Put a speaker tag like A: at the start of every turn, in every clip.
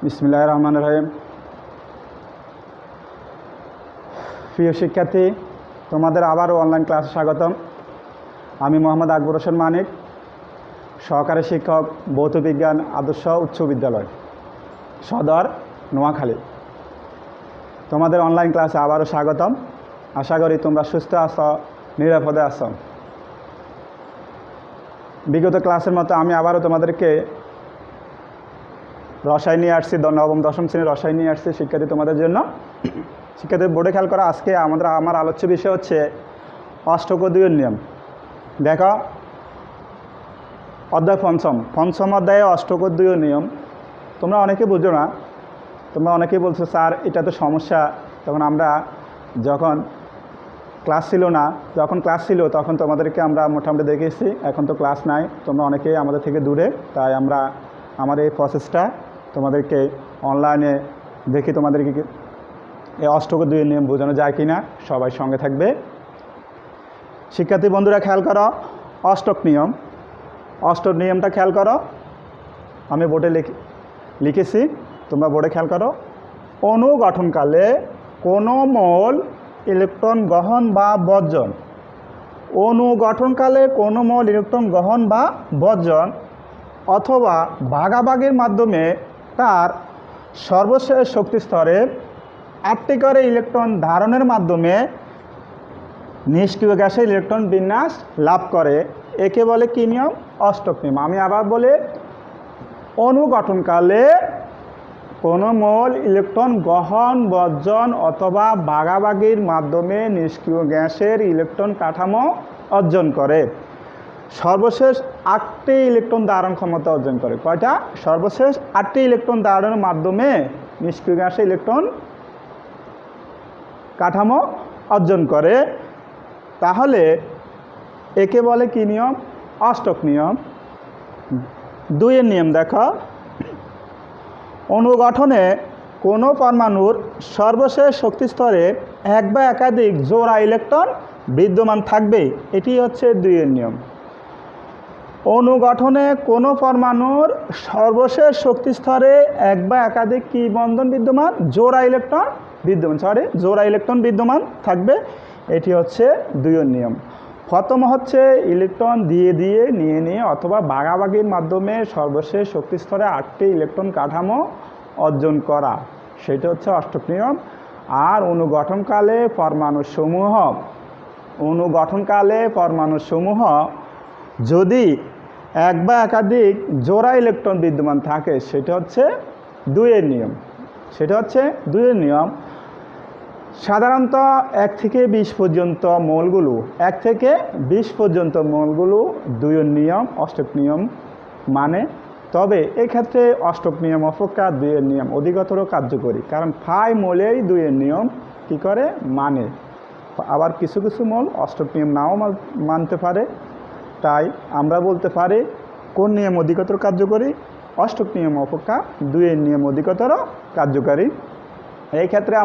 A: বিসমিল্লাহির রহমানির রহিম। প্রিয় শিক্ষার্থী, তোমাদের আবারও অনলাইন ক্লাসে স্বাগতম। আমি মোহাম্মদ আকবর হোসেন মানিক, সহকারী শিক্ষক, ভৌতবিজ্ঞান আদর্শ উচ্চ বিদ্যালয়, সদর, নোয়াখালী। তোমাদের অনলাইন ক্লাসে আবারও স্বাগতম। আশা করি তোমরা সুস্থ আছো, নিরাপদে আছো। বিগত ক্লাসের মতো আমি আবারও তোমাদেরকে রসায়ন নিয়ে আসছি, নবম দশম শ্রেণীর রসায়ন নিয়ে আসছি শিক্ষার্থী তোমাদের জন্য। শিক্ষার্থী বোর্ডে খেয়াল করা, আজকে আমার আলোচ্য বিষয় হচ্ছে অষ্টকোষীয় নিয়ম। দেখো, অধ্যায় পঞ্চম অধ্যায়ে অষ্টকোষীয় নিয়ম। তোমরা অনেকে বুঝো না, তোমরা অনেকেই বলছো স্যার এটা তো সমস্যা। তখন আমরা যখন ক্লাস ছিল তখন তোমাদেরকে আমরা মোটামুটি দেখেছি। এখন তো ক্লাস নাই, তোমরা অনেকেই আমাদের থেকে দূরে, তাই আমরা আমার এই প্রসেসটা তোমাদেরকে অনলাইনে দেখি তোমাদেরকে এই অষ্টকোষীয় নিয়ম বোঝানো যায় কি না। সবাই সঙ্গে থাকবে। শিক্ষার্থী বন্ধুরা খেয়াল করো, অষ্টক নিয়মটা খেয়াল করো। আমি বোর্ডে লিখেছি, তোমরা বোর্ডে খেয়াল করো। অণু গঠনকালে কোনো মৌল ইলেকট্রন গ্রহণ বা বর্জন, অণু গঠনকালে কোনো মৌল ইলেকট্রন গ্রহণ বা বর্জন অথবা ভাগাভাগির মাধ্যমে তার সর্বশেষ শক্তি স্তরে 8টি করে ইলেকট্রন ধারণের মাধ্যমে নিষ্ক্রিয় গ্যাসের ইলেকট্রন বিন্যাস লাভ করে, একে বলে কি নিয়ম? অষ্টক নিয়ম। আমি আবার বলি, অণু গঠনকালে কোনো মৌল ইলেকট্রন গ্রহণ, বর্জন অথবা ভাগাভাগির মাধ্যমে নিষ্ক্রিয় গ্যাসের ইলেকট্রন কাঠামো অর্জন করে, সর্বশেষ 8টি ইলেকট্রন ধারণ ক্ষমতা অর্জন করে। কয়টা? সর্বশেষ 8টি ইলেকট্রন ধারণের মাধ্যমে নিষ্ক্রিয় গ্যাসের ইলেকট্রন কাঠামো অর্জন করে। তাহলে একে বলে কি নিয়ম? অষ্টক নিয়ম। 2 নিয়ম দেখো, অণু গঠনে কোনো পরমাণুর সর্বশেষ শক্তি স্তরে এক বা একাধিক জোড়া ইলেকট্রন বিদ্যমান থাকবে, এটি হচ্ছে 2 নিয়ম। অণু গঠনে কোনো পরমাণুর সর্বশেষ শক্তি স্তরে এক বা একাধিক কি বন্ধন বিদ্যমান? জোড়া ইলেকট্রন বিদ্যমান থাকবে, এটি হচ্ছে 2 নিয়ম। প্রথম হচ্ছে ইলেকট্রন দিয়ে নিয়ে অথবা ভাগাভাগির মাধ্যমে সর্বশেষ শক্তি স্তরে 8টি ইলেকট্রন কাঠামো অর্জন করা, সেটা হচ্ছে অষ্টক নিয়ম। আর অণু গঠনকালে পরমাণুসমূহ যদি এক বা একাধিক জোড়া ইলেকট্রন বিদ্যমান থাকে, সেটা হচ্ছে 2 নিয়ম। সাধারণত 1 থেকে 20 পর্যন্ত মৌলগুলো 2 নিয়ম, অষ্টক নিয়ম মানে। তবে এক্ষেত্রে অষ্টক নিয়ম অপেক্ষা 2 নিয়ম অধিকতর কার্যকরী, কারণ 5 মৌলেই 2 নিয়ম কি করে? মানে। আবার কিছু মৌল অষ্টক নিয়ম নাও মানতে পারে, তাই আমরা বলতে পারি কোন নিয়ম অধিকতর কার্যকরী? অষ্টক নিয়ম অপেক্ষা 2 নিয়ম অধিকতর কার্যকারী। এই ক্ষেত্রে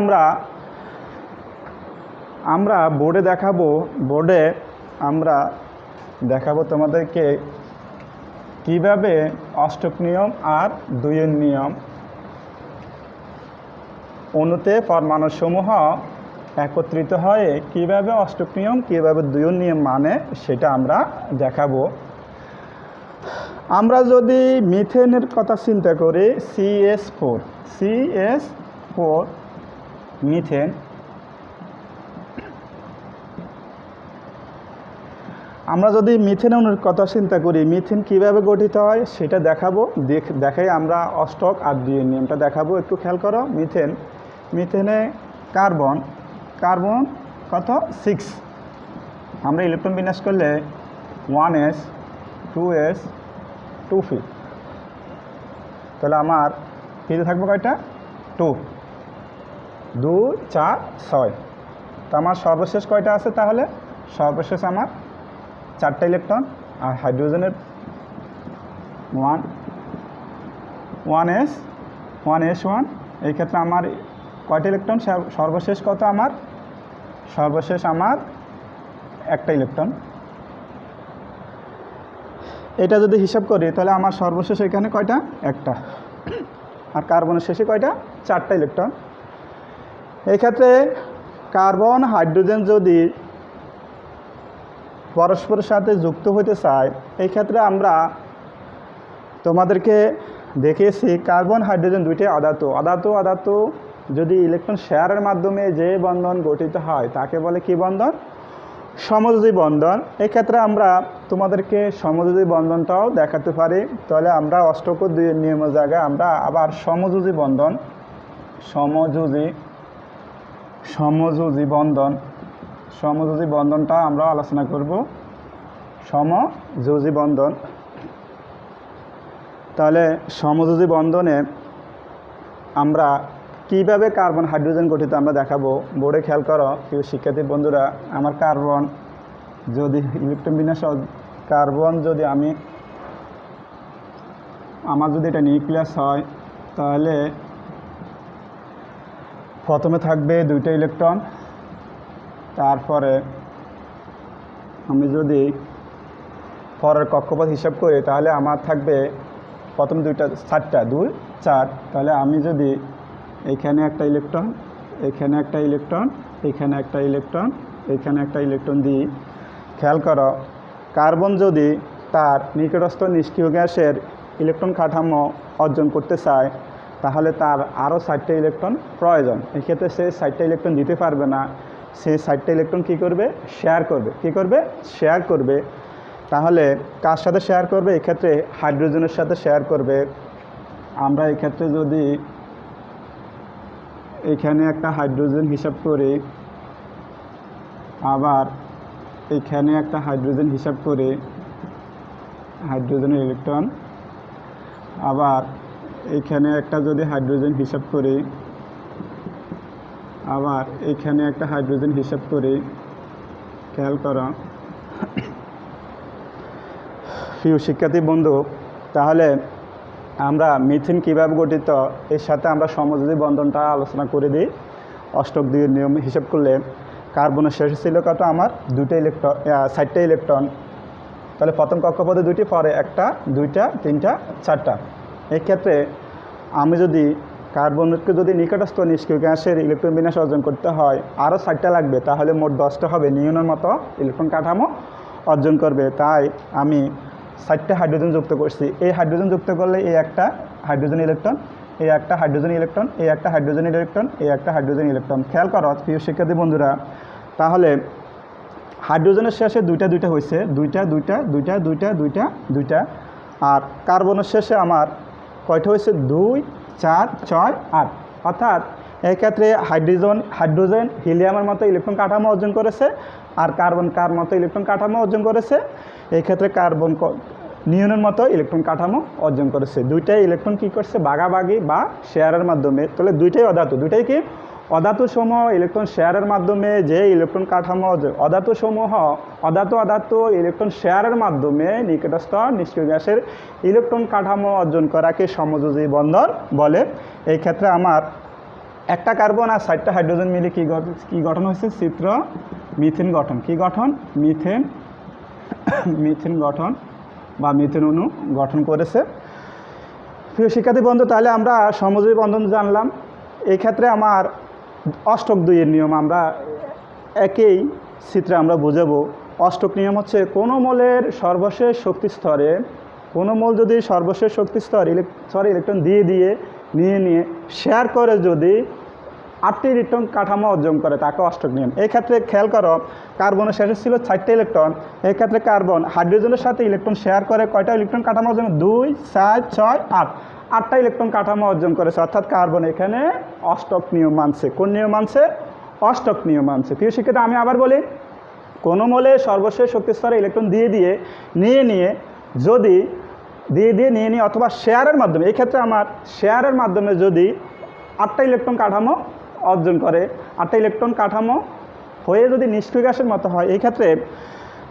A: আমরা বোর্ডে দেখাবো তোমাদেরকে কিভাবে অষ্টক নিয়ম আর 2 নিয়ম অণুতে পরমাণুসমূহ একত্রিত হয়ে কিভাবে অষ্টক নিয়ম, কিভাবে 2 নিয়ম মানে, সেটা আমরা দেখাবো। আমরা যদি মিথেনের কথা চিন্তা করি, CH4 মিথেন, আমরা যদি মিথেন অণুর কথা চিন্তা করি, মিথেন কিভাবে গঠিত হয় সেটা দেখাই আমরা অষ্টক আর 2 নিয়মটা দেখাবো। একটু খেয়াল করো, মিথেনে কার্বন কত? 6। আমরা ইলেকট্রন বিন্যাস করলে 1s 2s 2p, তাহলে আমার ফিল থাকবে কয়টা? 2 2 4 6। তো আমার সর্বশেষ কয়টা আছে? তাহলে সর্বশেষ আমার 4টা ইলেকট্রন। আর হাইড্রোজেনের 1s1। এই ক্ষেত্রে আমার কয়টা ইলেকট্রন? সর্বশেষ কত আমার? সর্বশেষ আমার 1টা ইলেকট্রন। এটা যদি হিসাব করি তাহলে আমার সর্বশেষ এখানে কয়টা? 1টা। আর কার্বনের শেষে কয়টা? 4টা ইলেকট্রন। এই ক্ষেত্রে কার্বন হাইড্রোজেন যদি পরস্পরের সাথে যুক্ত হতে চায়, এই ক্ষেত্রে আমরা তোমাদেরকে দেখিয়েছি কার্বন হাইড্রোজেন দুইটি অধাতু যদি ইলেকট্রন শেয়ারের মাধ্যমে যে বন্ধন গঠিত হয় তাকে বলে কি বন্ধন? সমযোজী বন্ধন। এই ক্ষেত্রে আমরা তোমাদেরকে সমযোজী বন্ধনটাও দেখাতে পারি। তাহলে আমরা অষ্টক 2 নিয়মের জায়গায় আমরা আবার সমযোজী বন্ধনটা আমরা আলোচনা করব। সমযোজী বন্ধন। তাহলে সমযোজী বন্ধনে আমরা কিভাবে কার্বন হাইড্রোজেন গঠিত আমরা দেখাবো। বোর্ডে খেয়াল করো প্রিয় শিক্ষার্থী বন্ধুরা, আমার কার্বন যদি ইলেকট্রন বিন্যাস কার্বন যদি আমার যদি এটা নিউক্লিয়াস হয়, তাহলে প্রথমে থাকবে 2টা ইলেকট্রন। তারপরে আমি যদি পরের কক্ষপথ হিসাব করি তাহলে আমার থাকবে প্রথম 4টা 2 4। তাহলে আমি যদি এখানে একটা ইলেকট্রন, এখানে একটা ইলেকট্রন, এখানে একটা ইলেকট্রন, এখানে একটা ইলেকট্রন দিই, খেয়াল করো কার্বন যদি তার নিকটস্থ নিষ্ক্রিয় গ্যাসের ইলেকট্রন কাঠামো অর্জন করতে চায় তাহলে তার আরও 4টা ইলেকট্রন প্রয়োজন। এক্ষেত্রে সে 4টা ইলেকট্রন দিতে পারবে না, সেই 4টা ইলেকট্রন কী করবে? শেয়ার করবে। তাহলে কার সাথে শেয়ার করবে? এক্ষেত্রে হাইড্রোজেনের সাথে শেয়ার করবে। আমরা এক্ষেত্রে যদি এখানে একটা হাইড্রোজেন হিসাব করি, আবার এখানে একটা হাইড্রোজেন হিসাব করি, হাইড্রোজেনের ইলেকট্রন, আবার এখানে একটা যদি হাইড্রোজেন হিসাব করি, আবার এখানে একটা হাইড্রোজেন হিসাব করি, খেয়াল করো প্রিয় শিক্ষার্থী বন্ধু। তাহলে আমরা মিথেন কীভাবে গঠিত এর সাথে আমরা সমযোজী বন্ধনটা আলোচনা করে দিই। অষ্টক 2 নিয়ম হিসাব করলে কার্বনের শেষে ছিল কত? আমার 2টা ইলেকট্রন, 4টা ইলেকট্রন। তাহলে প্রথম কক্ষপথে 2টি, পরে 1টা 2টা 3টা 4টা। এই ক্ষেত্রে আমি যদি কার্বনকে যদি নিকটস্থ নিষ্ক্রিয় গ্যাসের ইলেকট্রন বিন্যাস অর্জন করতে হয় আরও 4টা লাগবে, তাহলে মোট 10টা হবে, নিয়নের মতো ইলেকট্রন কাঠামো অর্জন করবে। তাই আমি 4টা হাইড্রোজেন যুক্ত করছি। এই হাইড্রোজেন যুক্ত করলে এই একটা হাইড্রোজেন ইলেকট্রন, এই একটা হাইড্রোজেন ইলেকট্রন, এই একটা হাইড্রোজেন ইলেকট্রন, এই একটা হাইড্রোজেন ইলেকট্রন। খেয়াল করো প্রিয় শিক্ষার্থী বন্ধুরা, তাহলে হাইড্রোজেনের শেষে 2টা হয়েছে, 2টা। আর কার্বনের শেষে আমার কয়টা হয়েছে? 2 4 6 8। অর্থাৎ এক্ষেত্রে হাইড্রোজেন হিলিয়ামের মতো ইলেকট্রন কাঠামো অর্জন করেছে, আর কার্বন কার মতো ইলেকট্রন কাঠামো অর্জন করেছে? এই ক্ষেত্রে কার্বন নিয়নের মতো ইলেকট্রন কাঠামো অর্জন করেছে। 2টাই ইলেকট্রন কী করছে? ভাগাভাগি বা শেয়ারের মাধ্যমে। তাহলে 2টাই অধাতু, 2টাই কি? অধাতু সমূহ ইলেকট্রন শেয়ারের মাধ্যমে যে ইলেকট্রন কাঠামো অধাতু সমূহ অধাতু ইলেকট্রন শেয়ারের মাধ্যমে নিকটস্থ নিষ্ক্রিয় গ্যাসের ইলেকট্রন কাঠামো অর্জন করাকে সমযোজী বন্ধন বলে। এই ক্ষেত্রে আমার একটা কার্বন আর 4টা হাইড্রোজেন মিলে কি গঠন হয়েছে? চিত্র মিথেন গঠন। কি গঠন? মিথেন গঠন বা মিথেন অণু গঠন করেছে। প্রিয় শিক্ষার্থী বন্ধু, তাহলে আমরা সমযোজী বন্ধন জানলাম। এই ক্ষেত্রে আমার অষ্টক 2 নিয়ম আমরা একই চিত্রে আমরা বোঝাবো। অষ্টক নিয়ম হচ্ছে কোনো মোলের সর্বশেষ শক্তি স্তরে, কোনো মোল যদি সর্বশেষ শক্তি স্তরে ইলেকট্রন নিয়ে শেয়ার করে যদি 8টি ইলেকট্রন কাঠামো অর্জন করে তাকে অষ্টক নিয়ম। এই ক্ষেত্রে খেয়াল করো কার্বনের শেষে ছিল 4টা ইলেকট্রন। এই ক্ষেত্রে কার্বন হাইড্রোজেনের সাথে ইলেকট্রন শেয়ার করে কয়টা ইলেকট্রন কাঠামো অর্জন? 2 4 6 8। 8টা ইলেকট্রন কাঠামো অর্জন করেছে। অর্থাৎ কার্বন এখানে অষ্টক নিয়ম মানছে। কোন নিয়ম মানছে? অষ্টক নিয়ম মানছে। প্রিয় শিক্ষার্থী, আমি আবার বলি, কোনো মোলে সর্বশেষ শক্তি স্তরে ইলেকট্রন নিয়ে অথবা শেয়ারের মাধ্যমে, এই ক্ষেত্রে আমার শেয়ারের মাধ্যমে যদি 8টা ইলেকট্রন কাঠামো অর্জন করে, 8টা ইলেকট্রন কাঠামো হয়ে যদি নিষ্ক্রিয় গ্যাসের মতো হয়, এই ক্ষেত্রে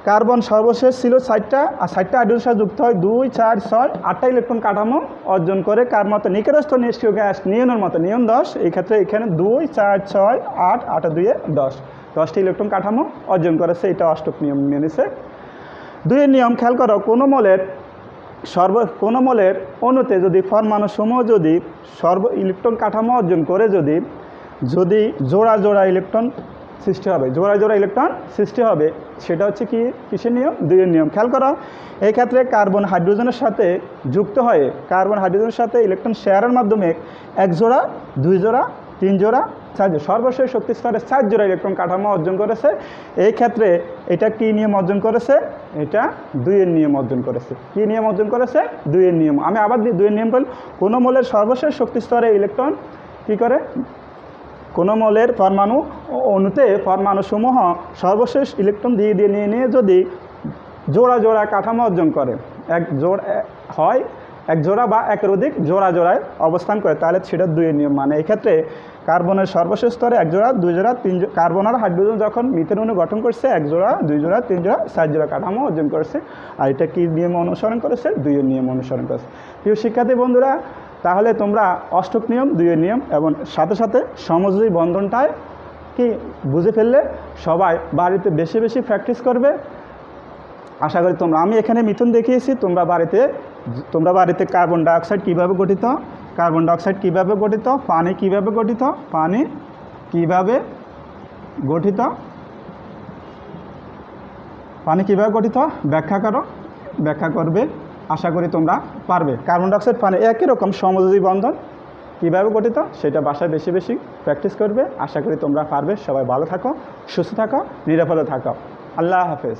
A: কার্বন সর্বশেষ ছিল 4টা, আর 4টা হাইড্রোজেনের সাথে যুক্ত হয় 2 4 6 8টা ইলেকট্রন কাঠামো অর্জন করে কার মতো? নিকটস্থ নিষ্ক্রিয় গ্যাস নিয়নের মতো, নিয়ন 10। এই ক্ষেত্রে এখানে 2 4 6 8 8 2 10, 10টি ইলেকট্রন কাঠামো অর্জন করেছে। এটা অষ্টক নিয়ম মেনেছে। 2 নিয়ম খেয়াল করো, কোনো মোলের কোনো মোলের অণুতে যদি পরমাণুসমূহ যদি ইলেকট্রন কাঠামো অর্জন করে যদি জোড়া জোড়া ইলেকট্রন সৃষ্টি হবে, জোড়া জোড়া ইলেকট্রন সৃষ্টি হবে, সেটা হচ্ছে কি কিসের নিয়ম? দুইয়ের নিয়ম। খেয়াল করো, এই ক্ষেত্রে কার্বন হাইড্রোজেনের সাথে যুক্ত হয়ে কার্বন হাইড্রোজেনের সাথে ইলেকট্রন শেয়ারের মাধ্যমে 1 জোড়া 2 জোড়া 3 জোড়া 4 জোড়া সর্বশেষ শক্তি স্তরে 4 জোড়া ইলেকট্রন কাঠামো অর্জন করেছে। এই ক্ষেত্রে এটা কি নিয়ম অর্জন করেছে? এটা দুইয়ের নিয়ম অর্জন করেছে। কি নিয়ম অর্জন করেছে? দুইয়ের নিয়ম। আমি আবার দুইয়ের নিয়ম বলি, কোনো মোলের সর্বশেষ শক্তি স্তরে ইলেকট্রন কী করে? কোনো মোলের পরমাণু অণুতে পরমাণুসমূহ সর্বশেষ ইলেকট্রন দিয়ে নিয়ে যদি জোড়া জোড়া কাঠামো অর্জন করে, এক জোড়া বা একের অধিক জোড়া জোড়ায় অবস্থান করে, তাহলে সেটা দুইয়ের নিয়ম। মানে এক্ষেত্রে কার্বনের সর্বশেষ স্তরে 1 জোড়া 2 জোড়া 3 জোড়া কার্বন আর হাইড্রোজেন যখন মিথেন অণু গঠন করছে 1 জোড়া 2 জোড়া 3 জোড়া 4 জোড়া কাঠামো অর্জন করেছে। আর এটা কি নিয়ম অনুসরণ করেছে? দুইয়ের নিয়ম অনুসরণ করেছে। প্রিয় শিক্ষার্থী বন্ধুরা, তাহলে তোমরা অষ্টক নিয়ম, দুইয়ের নিয়ম এবং সাথে সাথে সমযোজী বন্ধনটায় কি বুঝে ফেললে সবাই বাড়িতে বেশি বেশি প্র্যাকটিস করবে। আশা করি আমি এখানে মিথুন দেখিয়েছি, তোমরা বাড়িতে কার্বন ডাইঅক্সাইড কীভাবে গঠিত, পানি কীভাবে গঠিত ব্যাখ্যা করবে। আশা করি তোমরা পারবে। কার্বন ডাইঅক্সাইড পানি একই রকম সমযোজী বন্ধন কীভাবে গঠিত সেটা বাসায় বেশি বেশি প্র্যাকটিস করবে। আশা করি তোমরা পারবে। সবাই ভালো থাকো, সুস্থ থাকো, নিরাপদে থাকো। আল্লাহ হাফেজ।